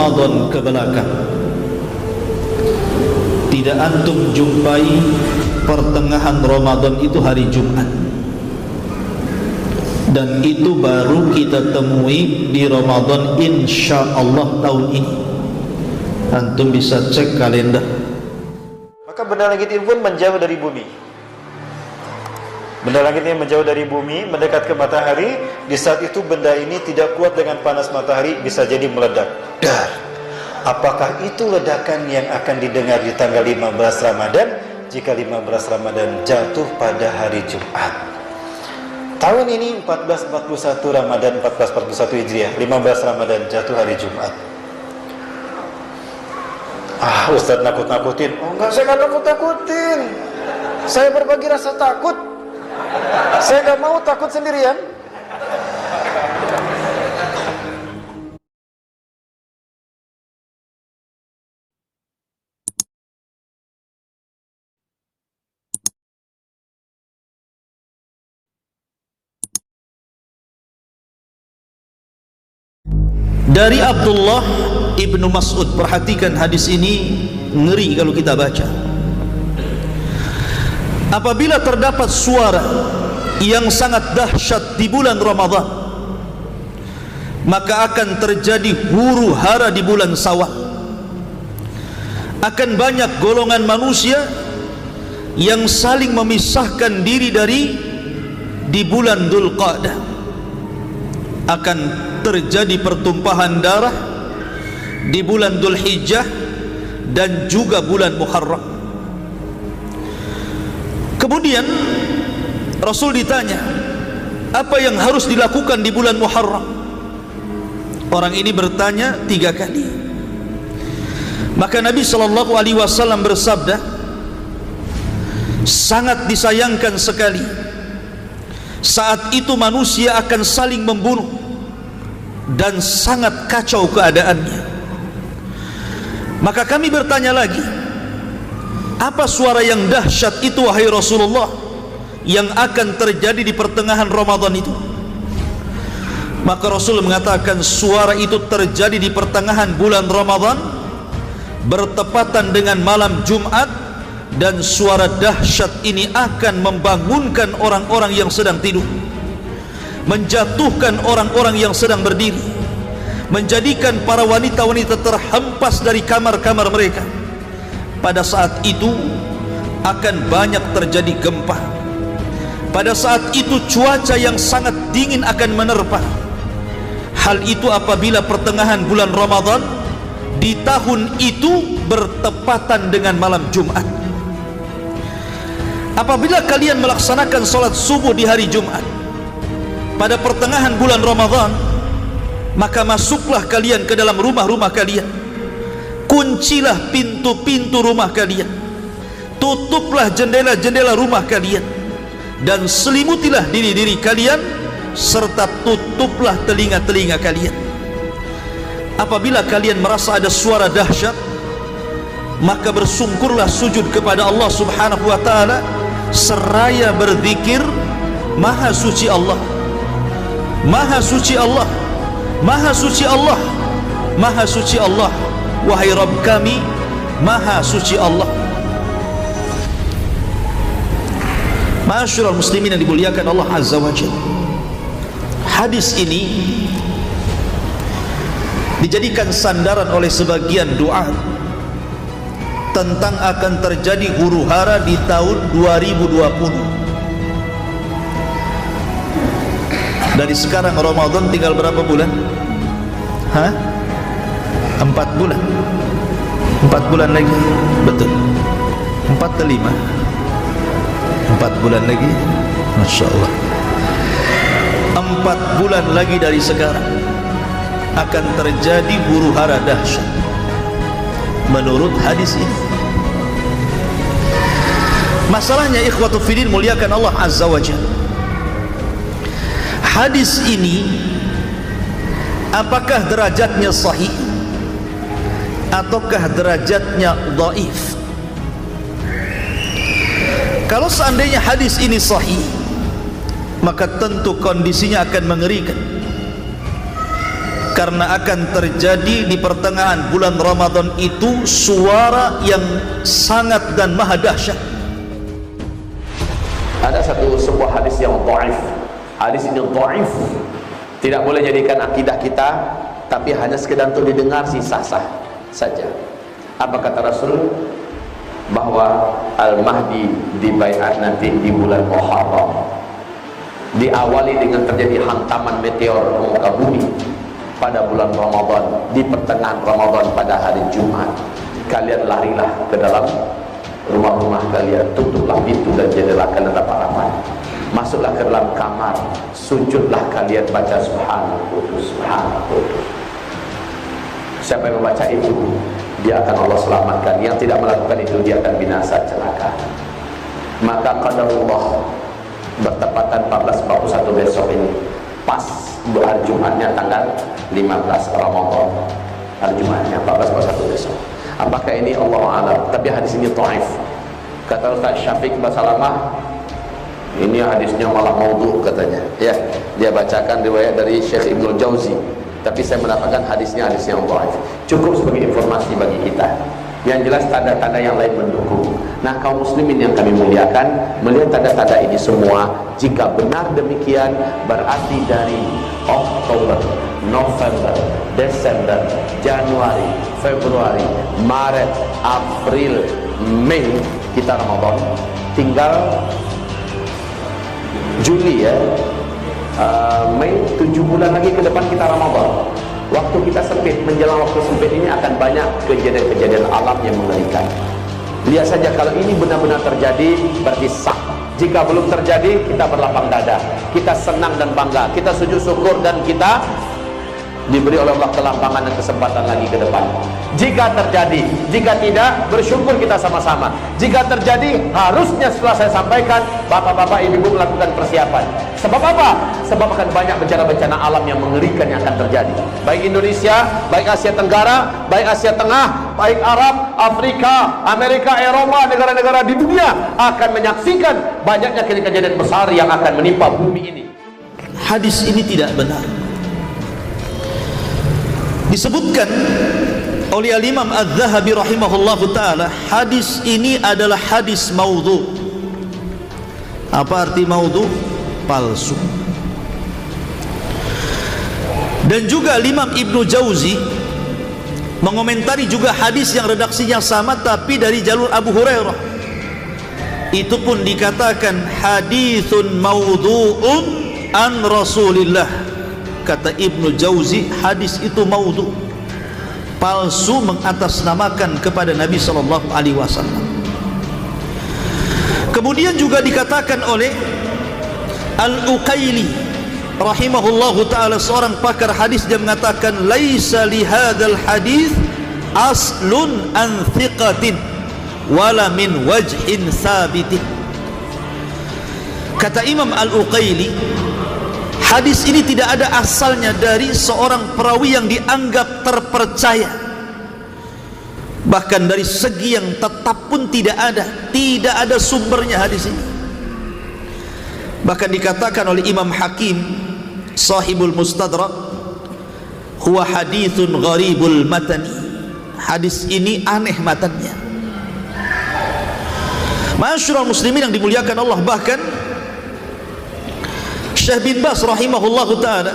Ramadan ke belakang, tidak antum jumpai pertengahan Ramadan itu hari Jumat, dan itu baru kita temui di Ramadan insyaallah tahun ini. Antum bisa cek kalender. Maka benda langit ini pun menjauh dari bumi. Benda langit ini menjauh dari bumi, mendekat ke matahari. Di saat itu benda ini tidak kuat dengan panas matahari, bisa jadi meledak. Dar. Apakah itu ledakan yang akan didengar di tanggal 15 Ramadan jika 15 Ramadan jatuh pada hari Jumat? Tahun ini 1441 Ramadan 1441 Hijriah, 15 Ramadan jatuh hari Jumat. Ustaz nakut-nakutin. Oh enggak, saya enggak nakut-nakutin. Saya berbagi rasa takut. Saya enggak mau takut sendirian. Dari Abdullah Ibnu Mas'ud, perhatikan hadis ini, ngeri kalau kita baca. Apabila terdapat suara yang sangat dahsyat di bulan Ramadan, maka akan terjadi huru hara di bulan Syawal. Akan banyak golongan manusia yang saling memisahkan diri di bulan Dzulqa'dah. Akan terjadi pertumpahan darah di bulan Dzulhijjah dan juga bulan Muharram. Kemudian Rasul ditanya, apa yang harus dilakukan di bulan Muharram? Orang ini bertanya 3 kali. Maka Nabi SAW bersabda, sangat disayangkan sekali saat itu manusia akan saling membunuh dan sangat kacau keadaannya. Maka kami bertanya lagi, apa suara yang dahsyat itu wahai Rasulullah yang akan terjadi di pertengahan Ramadan itu? Maka Rasul mengatakan, suara itu terjadi di pertengahan bulan Ramadan, bertepatan dengan malam Jumat, dan suara dahsyat ini akan membangunkan orang-orang yang sedang tidur, menjatuhkan orang-orang yang sedang berdiri, menjadikan para wanita-wanita terhempas dari kamar-kamar mereka. Pada saat itu akan banyak terjadi gempa. Pada saat itu cuaca yang sangat dingin akan menerpa. Hal itu apabila pertengahan bulan Ramadan di tahun itu bertepatan dengan malam Jumat. Apabila kalian melaksanakan sholat subuh di hari Jumat pada pertengahan bulan Ramadan, maka masuklah kalian ke dalam rumah-rumah kalian, kuncilah pintu-pintu rumah kalian, tutuplah jendela-jendela rumah kalian, dan selimutilah diri-diri kalian, serta tutuplah telinga-telinga kalian. Apabila kalian merasa ada suara dahsyat, maka bersungkurlah sujud kepada Allah Subhanahu wa ta'ala seraya berzikir, Maha suci Allah, Maha suci Allah, Maha suci Allah, Maha suci Allah, wahai Rabb kami, Maha suci Allah. Ma'asyiral muslimin yang dimuliakan Allah Azza wa Jalla, hadis ini dijadikan sandaran oleh sebagian doa tentang akan terjadi huru hara di tahun 2020. Dari sekarang Ramadan tinggal berapa bulan? 4 bulan. 4 bulan lagi. Betul. 4 atau 5? 4 bulan lagi. Masya Allah. 4 bulan lagi dari sekarang akan terjadi huru hara dahsyat menurut hadis ini. Masalahnya ikhwatu fiddin muliakan Allah Azza wa Jalla, hadis ini apakah derajatnya sahih ataukah derajatnya dhaif? Kalau seandainya hadis ini sahih, maka tentu kondisinya akan mengerikan. karena akan terjadi di pertengahan bulan Ramadan itu suara yang sangat dan maha dahsyat. Ada sebuah hadis yang dhaif. Hadis ini dhaif. Tidak boleh jadikan akidah kita, tapi hanya sekedar untuk didengar sah-sah saja. Apa kata Rasul? Bahwa Al-Mahdi dibaiat nanti di bulan Muharram. Diawali dengan terjadi hantaman meteor muka bumi pada bulan Ramadan, di pertengahan Ramadan pada hari Jumat. Kalian larilah ke dalam rumah-rumah kalian, tutuplah pintu dan jendela kalian rapat-rapat, masuklah ke dalam kamar, sujudlah kalian, baca Subhanallah Qudus, Subhanallah Qudus. Siapa yang membaca itu, dia akan Allah selamatkan. Yang tidak melakukan itu, dia akan binasa, celaka. Maka qadarullah bertepatan 1441 besok ini, pas hari Jumatnya tanggal 15 Ramadan, hari Jumatnya 1441 besok. Apakah ini Allah a'lam? Tapi hadis ini dhaif. Kata Ustaz Syafiq Basalamah, ini hadisnya malah maudhu katanya. Ya, dia bacakan riwayat dari Syekh Ibnul Jauzi. Tapi saya mendapatkan hadisnya hadis yang dhaif. Cukup sebagai informasi bagi kita. Yang jelas tanda-tanda yang lain mendukung. Nah, kaum muslimin yang kami muliakan, melihat tanda-tanda ini semua, jika benar demikian, berarti dari Oktober, November, Desember, Januari, Februari, Maret, April, Mei kita Ramadan. Tinggal Juli ya, Mei, 7 bulan lagi ke depan kita Ramadan. Waktu kita sempit, menjelang waktu sempit ini akan banyak kejadian-kejadian alam yang mengerikan. Lihat saja, kalau ini benar-benar terjadi, berarti sah. Jika belum terjadi, kita berlapang dada, kita senang dan bangga, kita sujud syukur, dan kita diberi oleh Allah kelampangan dan kesempatan lagi ke depan. Jika terjadi, jika tidak, bersyukur kita sama-sama. Jika terjadi, harusnya setelah saya sampaikan, bapak-bapak, ibu-ibu melakukan persiapan. Sebab apa? Sebab akan banyak bencana-bencana alam yang mengerikan yang akan terjadi. Baik Indonesia, baik Asia Tenggara, baik Asia Tengah, baik Arab, Afrika, Amerika, Eropa, negara-negara di dunia akan menyaksikan banyaknya kejadian besar yang akan menimpa bumi ini. Hadis ini tidak benar. Disebutkan oleh Al-Imam Az-Zahabi rahimahullahu ta'ala, hadis ini adalah hadis maudhu. Apa arti maudhu? Palsu. Dan juga Imam Ibnu Jauzi mengomentari juga hadis yang redaksinya sama tapi dari jalur Abu Hurairah. Itu pun dikatakan haditsun maudhu'un an Rasulillah. Kata Ibnu Jauzi, hadis itu maudhu, palsu, mengatasnamakan kepada Nabi sallallahu alaihi wasallam. Kemudian juga dikatakan oleh Al-Uqaili rahimahullahu ta'ala, seorang pakar hadis, dia mengatakan laisa li hadzal hadis aslun an thiqatin wala min wajhin sabitin. Kata Imam Al-Uqaili, hadis ini tidak ada asalnya dari seorang perawi yang dianggap terpercaya, bahkan dari segi yang tetap pun tidak ada sumbernya hadis ini. Bahkan dikatakan oleh Imam Hakim sahibul Mustadrak, huwa hadithun gharibul matani, hadis ini aneh matannya. Ma'asyiral muslimin yang dimuliakan Allah, bahkan Syekh bin Baz rahimahullahu ta'ala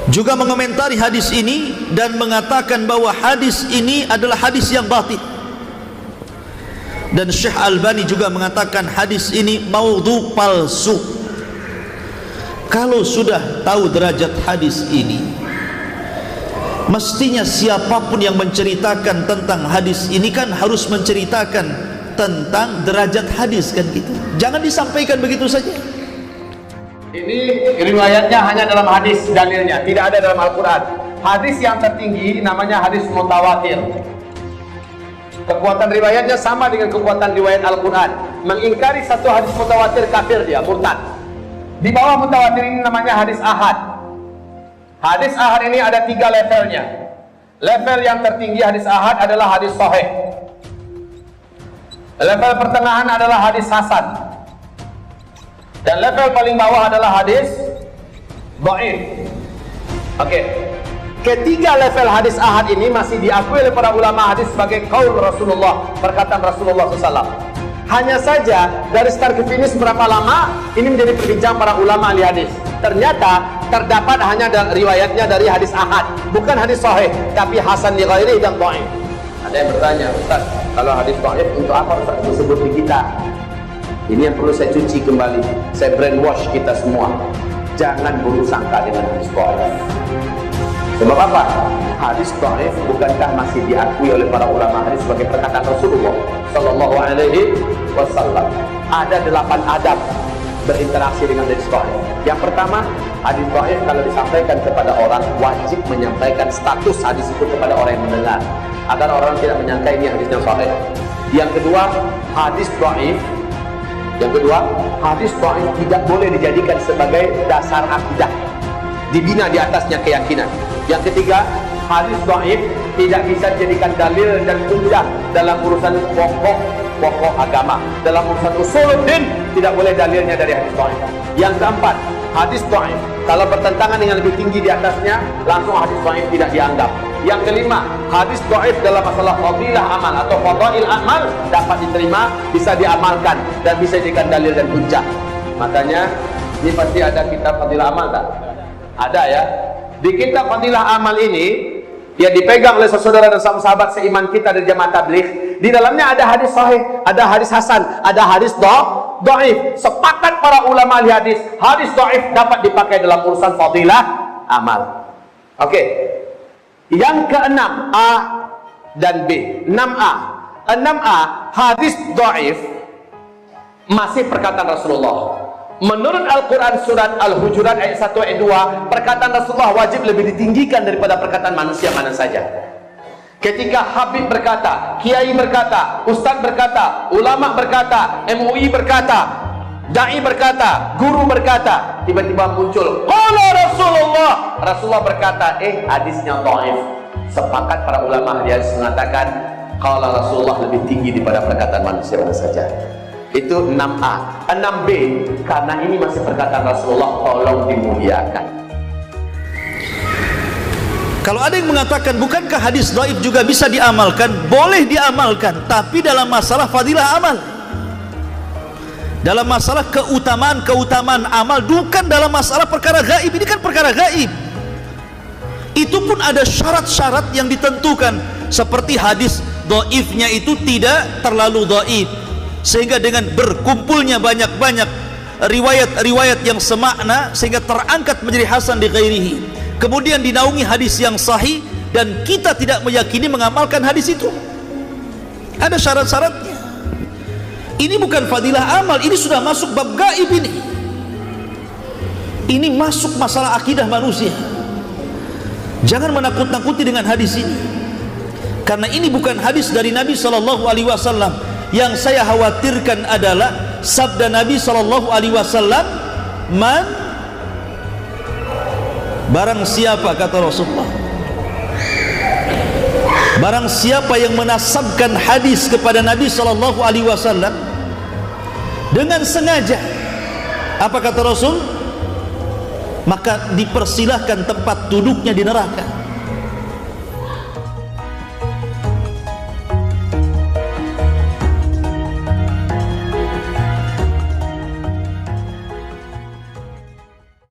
juga mengomentari hadis ini dan mengatakan bahwa hadis ini adalah hadis yang batil. Dan Syekh Albani juga mengatakan hadis ini maudhu, palsu. Kalau sudah tahu derajat hadis ini, mestinya siapapun yang menceritakan tentang hadis ini kan harus menceritakan tentang derajat hadis, kan gitu. Jangan disampaikan begitu saja. Ini riwayatnya hanya dalam hadis, dalilnya tidak ada dalam Al-Quran. Hadis yang tertinggi namanya hadis mutawatir. Kekuatan riwayatnya sama dengan kekuatan riwayat Al-Quran. Mengingkari satu hadis mutawatir, kafir dia, murtad. Di bawah mutawatir ini namanya hadis ahad. Hadis ahad ini ada 3 levelnya. Level yang tertinggi hadis ahad adalah hadis sahih. Level pertengahan adalah hadis hasan. Dan level paling bawah adalah hadis dhaif. Oke. Ketiga level hadis ahad ini masih diakui oleh para ulama hadis sebagai qaul Rasulullah, perkataan Rasulullah SAW. Hanya saja dari start ke finish berapa lama ini menjadi perbincangan para ulama ahli hadis. Ternyata terdapat hanya riwayatnya dari hadis ahad, bukan hadis sahih, tapi hasan li ghairi dan dhaif. Ada yang bertanya, Ustaz, kalau hadis dhaif untuk apa Ustaz disebut di kita? Ini yang perlu saya cuci kembali, saya brainwash kita semua. Jangan buruk sangka dengan hadis dhaif. Sebab apa? Hadis dhaif bukankah masih diakui oleh para ulama hadis sebagai perkataan Rasulullah sallallahu alaihi wasallam? Ada 8 adab berinteraksi dengan hadis dhaif. Yang pertama, hadis dhaif kalau disampaikan kepada orang wajib menyampaikan status hadis itu kepada orang yang mendengar agar orang tidak menyangka ini hadisnya sahih. Yang kedua, hadis dhaif tidak boleh dijadikan sebagai dasar akidah, dibina di atasnya keyakinan. Yang ketiga, hadis dhaif tidak bisa dijadikan dalil dan hujjah dalam urusan pokok agama. Dalam urusan usuluddin tidak boleh dalilnya dari hadis dhaif. Yang keempat, hadis dhaif kalau bertentangan dengan lebih tinggi di atasnya, langsung hadis dhaif tidak dianggap. Yang kelima, hadis dhaif dalam masalah fadilah amal atau fadail amal dapat diterima, bisa diamalkan dan bisa dijadikan dalil dan hujjah. Makanya ini pasti ada kitab fadilah amal tak? Ada ya. Di kitab fadilah amal ini yang dipegang oleh saudara dan sahabat seiman kita dari jamaah tabligh, di dalamnya ada hadis sahih, ada hadis hasan, ada hadis dhaif. Sepakat para ulama ahli hadis dhaif dapat dipakai dalam urusan fadilah amal. Oke. Yang keenam, A dan B. 6A. 6A, hadis dhaif masih perkataan Rasulullah. Menurut Al-Quran surat Al-Hujurat ayat 1 ayat 2, perkataan Rasulullah wajib lebih ditinggikan daripada perkataan manusia mana saja. Ketika Habib berkata, Kiai berkata, Ustadz berkata, ulama berkata, MUI berkata, Da'i berkata, guru berkata, tiba-tiba muncul qala Rasulullah berkata, hadisnya dhaif. Sepakat para ulama hadis mengatakan qala Rasulullah lebih tinggi daripada perkataan manusia mana saja. Itu 6A. 6B, karena ini masih perkataan Rasulullah, tolong dimuliakan. Kalau ada yang mengatakan bukankah hadis dhaif juga bisa diamalkan? Boleh diamalkan, tapi dalam masalah fadilah amal, dalam masalah keutamaan amal, bukan dalam masalah perkara gaib. Ini kan perkara gaib. Itu pun ada syarat-syarat yang ditentukan, seperti hadis dhaifnya itu tidak terlalu dhaif, sehingga dengan berkumpulnya banyak-banyak riwayat-riwayat yang semakna sehingga terangkat menjadi hasan di ghairihi, kemudian dinaungi hadis yang sahih dan kita tidak meyakini mengamalkan hadis itu. Ada syarat-syaratnya. Ini bukan fadilah amal, ini sudah masuk bab gaib ini. Ini masuk masalah akidah manusia. Jangan menakut-nakuti dengan hadis ini, karena ini bukan hadis dari Nabi SAW. Yang saya khawatirkan adalah sabda Nabi SAW, barang siapa, kata Rasulullah, barang siapa yang menasabkan hadis kepada Nabi SAW dengan sengaja, apa kata Rasul? Maka dipersilahkan tempat duduknya di neraka.